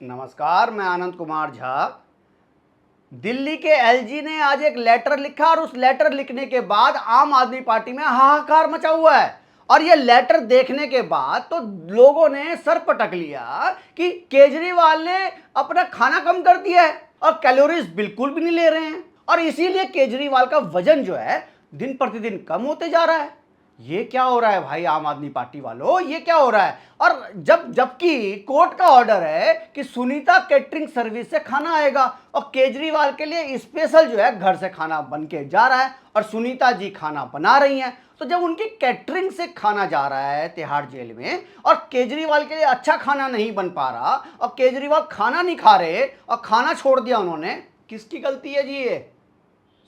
नमस्कार, मैं आनंद कुमार झा। दिल्ली के एलजी ने आज एक लेटर लिखा और उस लेटर लिखने के बाद आम आदमी पार्टी में हाहाकार मचा हुआ है। और ये लेटर देखने के बाद तो लोगों ने सर पटक लिया कि केजरीवाल ने अपना खाना कम कर दिया है और कैलोरीज बिल्कुल भी नहीं ले रहे हैं और इसीलिए केजरीवाल का वजन जो है दिन प्रतिदिन कम होते जा रहा है। ये क्या हो रहा है भाई आम आदमी पार्टी वालों, ये क्या हो रहा है? और जबकि कोर्ट का ऑर्डर है कि सुनीता कैटरिंग सर्विस से खाना आएगा और केजरीवाल के लिए स्पेशल जो है घर से खाना बन के जा रहा है और सुनीता जी खाना बना रही हैं। तो जब उनकी कैटरिंग से खाना जा रहा है तिहाड़ जेल में और केजरीवाल के लिए अच्छा खाना नहीं बन पा रहा और केजरीवाल खाना नहीं खा रहे और खाना छोड़ दिया उन्होंने, किसकी गलती है जी? ये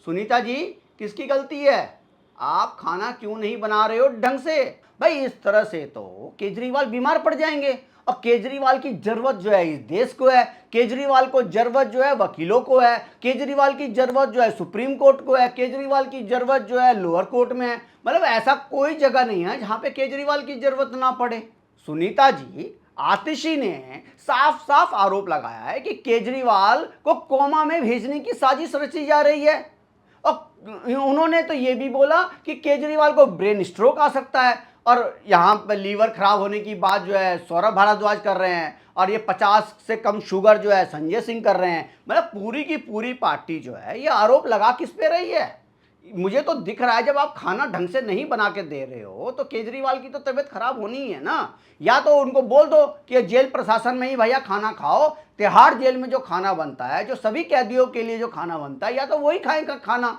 सुनीता जी किसकी गलती है? आप खाना क्यों नहीं बना रहे हो ढंग से? भाई इस तरह से तो केजरीवाल बीमार पड़ जाएंगे और केजरीवाल की जरूरत जो है इस देश को है, केजरीवाल को जरूरत जो है वकीलों को है, केजरीवाल की जरूरत जो है सुप्रीम कोर्ट को है, केजरीवाल की जरूरत जो है लोअर कोर्ट में है। मतलब ऐसा कोई जगह नहीं है जहां पे केजरीवाल की जरूरत ना पड़े। सुनीता जी आतिशी ने साफ साफ आरोप लगाया है कि केजरीवाल को कोमा में भेजने की साजिश रची जा रही है और उन्होंने तो ये भी बोला कि केजरीवाल को ब्रेन स्ट्रोक आ सकता है और यहाँ पर लीवर खराब होने की बात जो है सौरभ भारद्वाज कर रहे हैं और ये 50 से कम शुगर जो है संजय सिंह कर रहे हैं। मतलब पूरी की पूरी पार्टी जो है ये आरोप लगा किस पे रही है? मुझे तो दिख रहा है जब आप खाना ढंग से नहीं बना के दे रहे हो तो केजरीवाल की तो तबीयत खराब होनी ही है ना। या तो उनको बोल दो कि जेल प्रशासन में ही भैया खाना खाओ, तिहाड़ जेल में जो खाना बनता है, जो सभी कैदियों के लिए जो खाना बनता है, या तो वही खाएं खाना।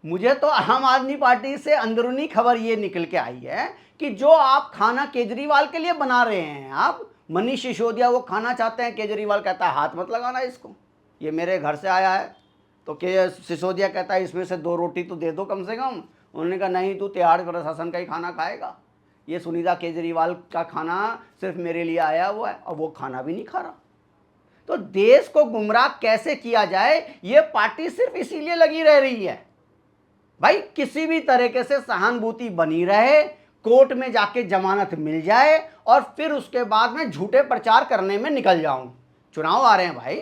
मुझे तो आम आदमी पार्टी से अंदरूनी खबर ये निकल के आई है कि जो आप खाना केजरीवाल के लिए बना रहे हैं, आप मनीष सिसोदिया वो खाना चाहते हैं, केजरीवाल कहता है हाथ मत लगाना इसको, ये मेरे घर से आया है। तो के सिसोदिया कहता है इसमें से 2 रोटी तो दे दो कम से कम। उन्होंने कहा नहीं, तू तिहाड़ प्रशासन का ही खाना खाएगा। ये सुनीता केजरीवाल का खाना सिर्फ मेरे लिए आया हुआ है और वो खाना भी नहीं खा रहा। तो देश को गुमराह कैसे किया जाए ये पार्टी सिर्फ इसीलिए लगी रह रही है भाई, किसी भी तरीके से सहानुभूति बनी रहे, कोर्ट में जाके जमानत मिल जाए और फिर उसके बाद में झूठे प्रचार करने में निकल जाऊं। चुनाव आ रहे हैं भाई,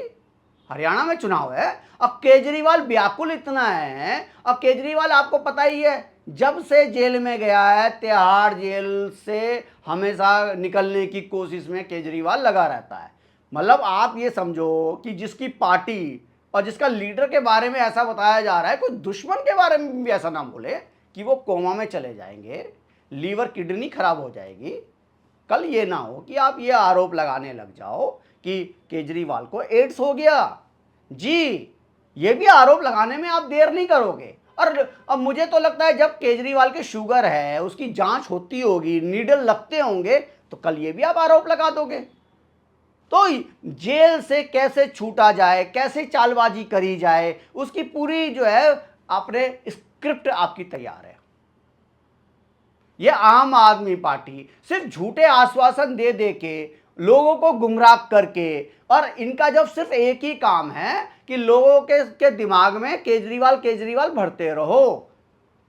हरियाणा में चुनाव है। अब केजरीवाल व्याकुल इतना है और केजरीवाल आपको पता ही है जब से जेल में गया है तिहाड़ जेल से हमेशा निकलने की कोशिश में केजरीवाल लगा रहता है। मतलब आप ये समझो कि जिसकी पार्टी और जिसका लीडर के बारे में ऐसा बताया जा रहा है, कोई दुश्मन के बारे में भी ऐसा ना बोले कि वो कोमा में चले जाएंगे, लीवर किडनी खराब हो जाएगी। कल ये ना हो कि आप ये आरोप लगाने लग जाओ कि केजरीवाल को एड्स हो गया। जी ये भी आरोप लगाने में आप देर नहीं करोगे। और अब मुझे तो लगता है जब केजरीवाल के शुगर है, उसकी जांच होती होगी, नीडल लगते होंगे, तो कल ये भी आप आरोप लगा दोगे। तो जेल से कैसे छूटा जाए, कैसे चालबाजी करी जाए, उसकी पूरी जो है आपने स्क्रिप्ट आपकी तैयार है। ये आम आदमी पार्टी सिर्फ झूठे आश्वासन दे दे के लोगों को गुमराह करके, और इनका जब सिर्फ एक ही काम है कि लोगों के दिमाग में केजरीवाल केजरीवाल भरते रहो,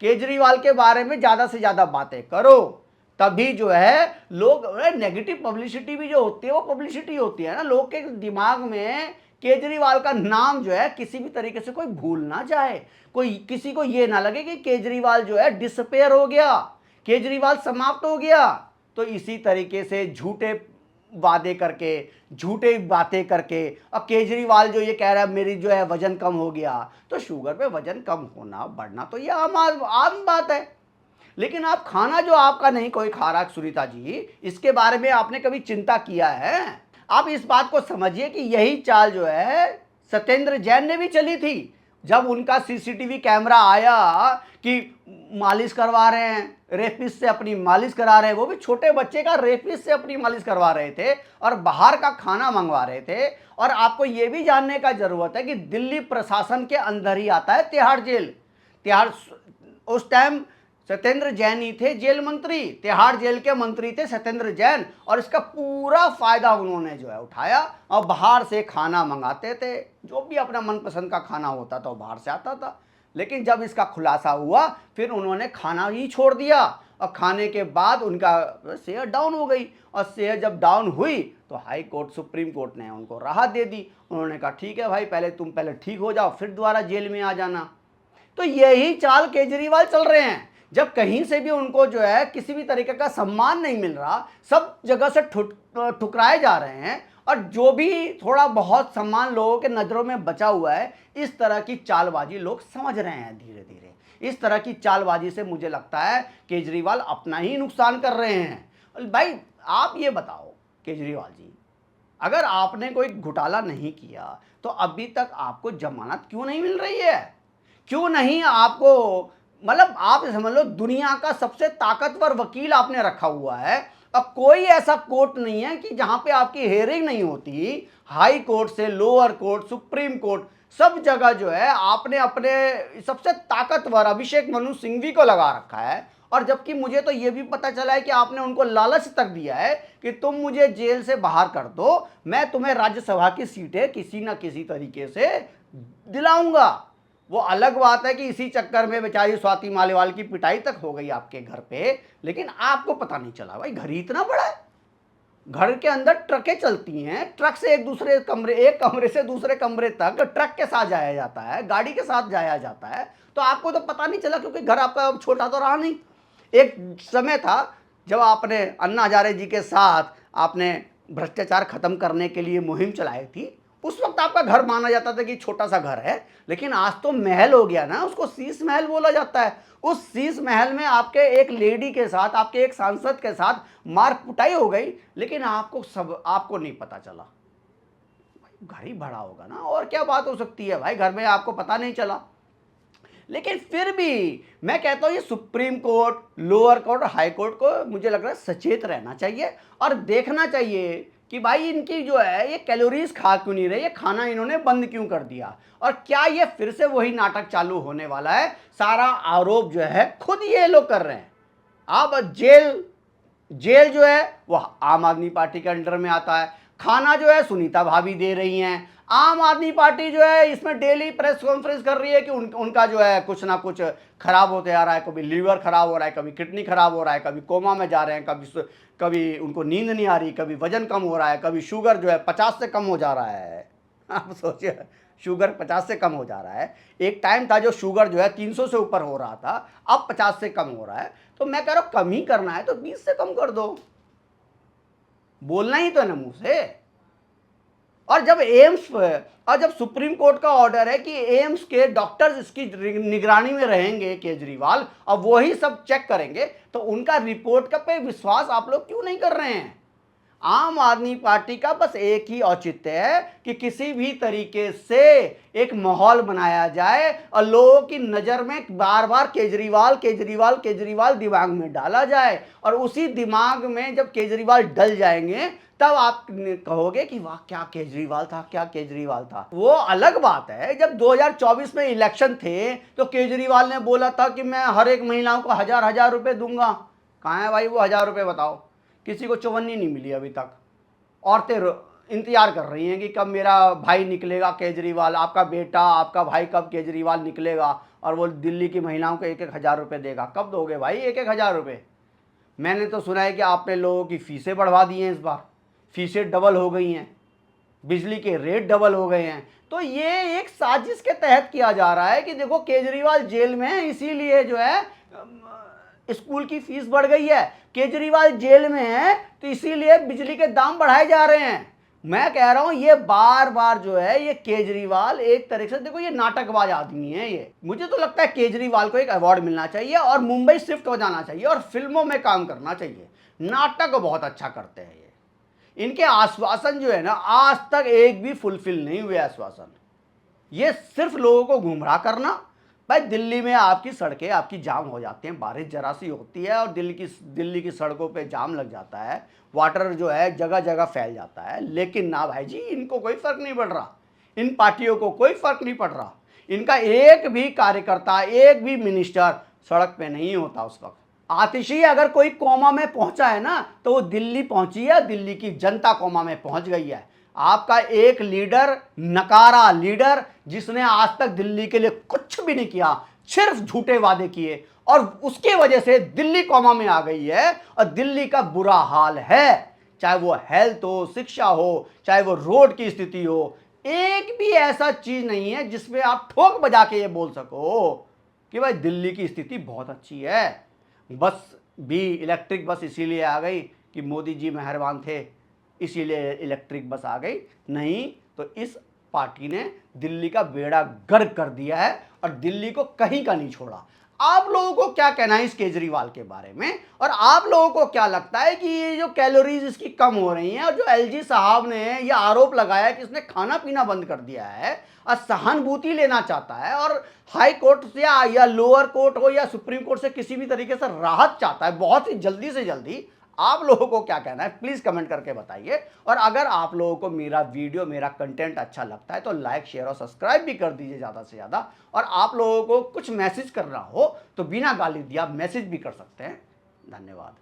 केजरीवाल के बारे में ज़्यादा से ज़्यादा बातें करो, तभी जो है लोग, नेगेटिव पब्लिसिटी भी जो होती है वो पब्लिसिटी होती है ना, लोग के दिमाग में केजरीवाल का नाम जो है किसी भी तरीके से कोई भूल ना जाए, कोई किसी को ये ना लगे कि केजरीवाल जो है डिसअपेयर हो गया, केजरीवाल समाप्त हो गया। तो इसी तरीके से झूठे वादे करके, झूठे बातें करके, अब केजरीवाल जो ये कह रहा है मेरी जो है वजन कम हो गया, तो शुगर पे वजन कम होना बढ़ना तो ये आम बात है। लेकिन आप खाना जो आपका नहीं कोई खा रहा सुनीता जी, इसके बारे में आपने कभी चिंता किया है? आप इस बात को समझिए कि यही चाल जो है सत्येंद्र जैन ने भी चली थी। जब उनका सीसीटीवी कैमरा आया कि मालिश करवा रहे हैं, रेपिस्ट से अपनी मालिश करा रहे हैं, वो भी छोटे बच्चे का रेपिस्ट से अपनी मालिश करवा रहे थे और बाहर का खाना मंगवा रहे थे। और आपको ये भी जानने का जरूरत है कि दिल्ली प्रशासन के अंदर ही आता है तिहाड़ जेल। तिहाड़ उस टाइम सत्येंद्र जैन ही थे जेल मंत्री, तिहाड़ जेल के मंत्री थे सत्येंद्र जैन, और इसका पूरा फायदा उन्होंने जो है उठाया और बाहर से खाना मंगाते थे, जो भी अपना मनपसंद का खाना होता था वो बाहर से आता था। लेकिन जब इसका खुलासा हुआ फिर उन्होंने खाना ही छोड़ दिया और खाने के बाद उनका सेहत डाउन हो गई, और सेहत जब डाउन हुई तो हाई कोर्ट सुप्रीम कोर्ट ने उनको राहत दे दी। उन्होंने कहा ठीक है भाई, तुम पहले ठीक हो जाओ, फिर दोबारा जेल में आ जाना। तो यही चाल केजरीवाल चल रहे हैं। जब कहीं से भी उनको जो है किसी भी तरीके का सम्मान नहीं मिल रहा, सब जगह से ठुकराए जा रहे हैं, और जो भी थोड़ा बहुत सम्मान लोगों के नज़रों में बचा हुआ है, इस तरह की चालबाजी लोग समझ रहे हैं धीरे धीरे। इस तरह की चालबाजी से मुझे लगता है केजरीवाल अपना ही नुकसान कर रहे हैं। भाई आप ये बताओ केजरीवाल जी, अगर आपने कोई घोटाला नहीं किया तो अभी तक आपको जमानत क्यों नहीं मिल रही है? क्यों नहीं आपको, मतलब आप समझ लो दुनिया का सबसे ताकतवर वकील आपने रखा हुआ है, और कोई ऐसा कोर्ट नहीं है कि जहां पे आपकी हेयरिंग नहीं होती। हाई कोर्ट से लोअर कोर्ट, सुप्रीम कोर्ट, सब जगह जो है आपने अपने सबसे ताकतवर अभिषेक मनु सिंघवी को लगा रखा है। और जबकि मुझे तो यह भी पता चला है कि आपने उनको लालच तक दिया है कि तुम मुझे जेल से बाहर कर दो, मैं तुम्हें राज्यसभा की सीटें किसी न किसी तरीके से दिलाऊंगा। वो अलग बात है कि इसी चक्कर में बेचारी स्वाति मालीवाल की पिटाई तक हो गई आपके घर पे, लेकिन आपको पता नहीं चला। भाई घर ही इतना बड़ा है, घर के अंदर ट्रकें चलती हैं, ट्रक से एक कमरे से दूसरे कमरे तक ट्रक के साथ जाया जाता है, गाड़ी के साथ जाया जाता है, तो आपको तो पता नहीं चला क्योंकि घर आपका छोटा तो रहा नहीं। एक समय था जब आपने अन्ना हजारे जी के साथ आपने भ्रष्टाचार खत्म करने के लिए मुहिम चलाई थी, उस वक्त आपका घर माना जाता था कि छोटा सा घर है, लेकिन आज तो महल हो गया ना, उसको शीश महल बोला जाता है। उस शीश महल में आपके एक लेडी के साथ, आपके एक सांसद के साथ मार कुटाई हो गई, लेकिन आपको नहीं पता चला। घर ही बड़ा होगा ना, और क्या बात हो सकती है भाई, घर में आपको पता नहीं चला। लेकिन फिर भी मैं कहता हूं ये सुप्रीम कोर्ट, लोअर कोर्ट और हाई कोर्ट को मुझे लग रहा है सचेत रहना चाहिए और देखना चाहिए कि भाई इनकी जो है ये कैलोरीज खा क्यों नहीं रहे, ये खाना इन्होंने बंद क्यों कर दिया, और क्या ये फिर से वही नाटक चालू होने वाला है। सारा आरोप जो है खुद ये लोग कर रहे हैं। अब जेल जो है वह आम आदमी पार्टी के अंडर में आता है, खाना जो है सुनीता भाभी दे रही हैं, आम आदमी पार्टी जो है इसमें डेली प्रेस कॉन्फ्रेंस कर रही है कि उनका जो है कुछ ना कुछ खराब होते आ रहा है, कभी लीवर खराब हो रहा है, कभी किडनी खराब हो रहा है, कभी कोमा में जा रहे हैं, कभी उनको नींद नहीं आ रही, कभी वजन कम हो रहा है, कभी शुगर जो है 50 से कम हो जा रहा है। आप सोचिए शुगर 50 से कम हो जा रहा है। एक टाइम था जो शुगर जो है 300 से ऊपर हो रहा था, अब 50 से कम हो रहा है। तो मैं कह रहा हूं कम ही करना है तो 20 से कम कर दो, बोलना ही तो है ना मुंह से। और जब सुप्रीम कोर्ट का ऑर्डर है कि एम्स के डॉक्टर्स इसकी निगरानी में रहेंगे केजरीवाल, और वो ही सब चेक करेंगे, तो उनका रिपोर्ट का पे विश्वास आप लोग क्यों नहीं कर रहे हैं? आम आदमी पार्टी का बस एक ही औचित्य है कि किसी भी तरीके से एक माहौल बनाया जाए और लोगों की नज़र में बार बार केजरीवाल केजरीवाल केजरीवाल दिमाग में डाला जाए, और उसी दिमाग में जब केजरीवाल डल जाएंगे तब आप कहोगे कि वाह क्या केजरीवाल था, क्या केजरीवाल था। वो अलग बात है जब 2024 में इलेक्शन थे तो केजरीवाल ने बोला था कि मैं हर एक महिलाओं को 1000 रुपए दूंगा। कहाँ है भाई वो 1000 रुपए, बताओ? किसी को चवन्नी नहीं मिली अभी तक। औरतें इंतजार कर रही हैं कि कब मेरा भाई निकलेगा केजरीवाल, आपका बेटा आपका भाई कब केजरीवाल निकलेगा और वो दिल्ली की महिलाओं को 1000 रुपये देगा। कब दोगे भाई 1000 रुपये? मैंने तो सुना है कि आपने लोगों की फीसें बढ़वा दी हैं, इस बार फीसें डबल हो गई हैं, बिजली के रेट डबल हो गए हैं। तो ये एक साजिश के तहत किया जा रहा है कि देखो केजरीवाल जेल में है इसीलिए जो है स्कूल की फीस बढ़ गई है, केजरीवाल जेल में है तो इसीलिए बिजली के दाम बढ़ाए जा रहे हैं। मैं कह रहा हूं ये बार बार जो है ये केजरीवाल एक तरह से, देखो ये नाटकबाज आदमी है ये। मुझे तो लगता है केजरीवाल को एक अवार्ड मिलना चाहिए और मुंबई शिफ्ट हो जाना चाहिए और फिल्मों में काम करना चाहिए। नाटक बहुत अच्छा करते हैं ये। इनके आश्वासन जो है ना आज तक एक भी फुलफिल नहीं हुए आश्वासन। ये सिर्फ लोगों को गुमराह करना। भाई दिल्ली में आपकी सड़कें आपकी जाम हो जाती हैं, बारिश जरा सी होती है और दिल्ली की सड़कों पे जाम लग जाता है, वाटर जो है जगह जगह फैल जाता है। लेकिन ना भाई जी इनको कोई फर्क नहीं पड़ रहा, इन पार्टियों को कोई फर्क नहीं पड़ रहा। इनका एक भी कार्यकर्ता एक भी मिनिस्टर सड़क पे नहीं होता उस वक्त। आतिशी अगर कोई कोमा में पहुंचा है ना तो वो दिल्ली पहुंची है, दिल्ली की जनता कोमा में पहुंच गई है। आपका एक लीडर, नकारा लीडर जिसने आज तक दिल्ली के लिए कुछ भी नहीं किया, सिर्फ झूठे वादे किए और उसके वजह से दिल्ली कोमा में आ गई है और दिल्ली का बुरा हाल है, चाहे वो हेल्थ हो, शिक्षा हो, चाहे वो रोड की स्थिति हो। एक भी ऐसा चीज नहीं है जिसमें आप ठोक बजा के ये बोल सको कि भाई दिल्ली की स्थिति बहुत अच्छी है। बस भी इलेक्ट्रिक बस इसीलिए आ गई कि मोदी जी मेहरबान थे, इसीलिए इलेक्ट्रिक बस आ गई, नहीं तो इस पार्टी ने दिल्ली का बेड़ा गर्क कर दिया है और दिल्ली को कहीं का नहीं छोड़ा। आप लोगों को क्या कहना है इस केजरीवाल के बारे में, और आप लोगों को क्या लगता है कि ये जो कैलोरीज इसकी कम हो रही हैं, और जो एलजी साहब ने ये आरोप लगाया कि इसने खाना पीना बंद कर दिया है और सहानुभूति लेना चाहता है और हाई कोर्ट से या लोअर कोर्ट हो या सुप्रीम कोर्ट से किसी भी तरीके से राहत चाहता है बहुत ही जल्दी से जल्दी, आप लोगों को क्या कहना है प्लीज कमेंट करके बताइए। और अगर आप लोगों को मेरा वीडियो, मेरा कंटेंट अच्छा लगता है तो लाइक, शेयर और सब्सक्राइब भी कर दीजिए ज़्यादा से ज़्यादा। और आप लोगों को कुछ मैसेज करना हो तो बिना गाली दिए आप मैसेज भी कर सकते हैं। धन्यवाद।